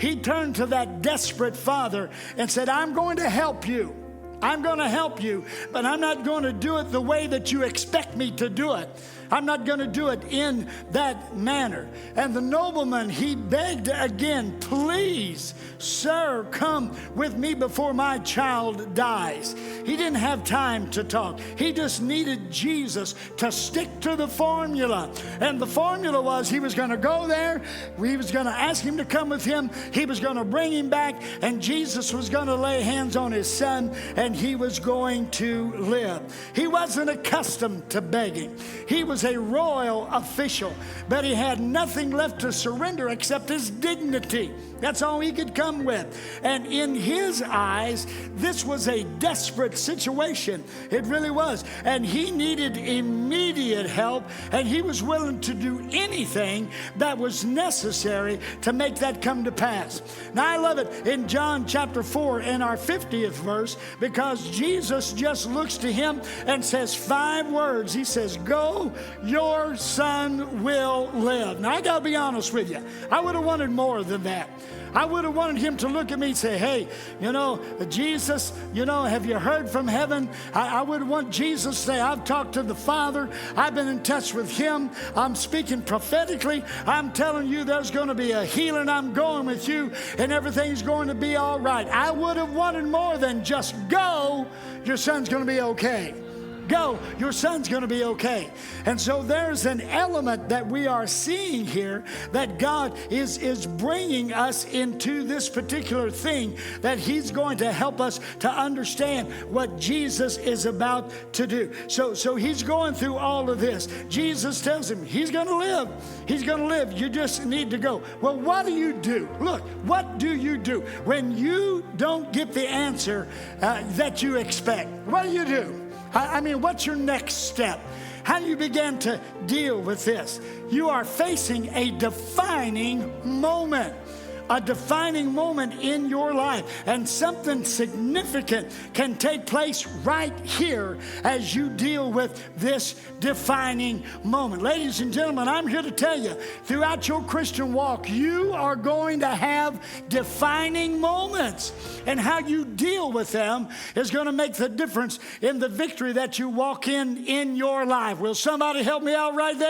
he turned to that desperate father and said, I'm going to help you. I'm going to help you, but I'm not going to do it the way that you expect me to do it. I'm not going to do it in that manner. And the nobleman, he begged again, please, sir, come with me before my child dies. He didn't have time to talk. He just needed Jesus to stick to the formula. And the formula was he was going to go there. He was going to ask him to come with him. He was going to bring him back. And Jesus was going to lay hands on his son, and he was going to live. He wasn't accustomed to begging. He was a royal official, but he had nothing left to surrender except his dignity. That's all he could come with. And in his eyes, this was a desperate situation. It really was. And he needed immediate help, and he was willing to do anything that was necessary to make that come to pass. Now, I love it in John chapter 4 in our 50th verse, because Jesus just looks to him and says 5 words. He says, go, your son will live. Now, I got to be honest with you. I would have wanted more than that. I would have wanted him to look at me and say, hey, Jesus, have you heard from heaven? I would want Jesus to say, I've talked to the Father. I've been in touch with him. I'm speaking prophetically. I'm telling you there's going to be a healing. I'm going with you, and everything's going to be all right. I would have wanted more than just go, your son's going to be okay. Go, your son's going to be okay. And so there's an element that we are seeing here that God is bringing us into this particular thing, that he's going to help us to understand what Jesus is about to do. So he's going through all of this. Jesus tells him he's going to live. He's going to live. You just need to go. Well, what do you do? Look, what do you do when you don't get the answer that you expect? What do you do? I mean, what's your next step? How do you begin to deal with this? You are facing a defining moment. A defining moment in your life, and something significant can take place right here as you deal with this defining moment. Ladies and gentlemen, I'm here to tell you, throughout your Christian walk, you are going to have defining moments, and how you deal with them is going to make the difference in the victory that you walk in your life. Will somebody help me out right there?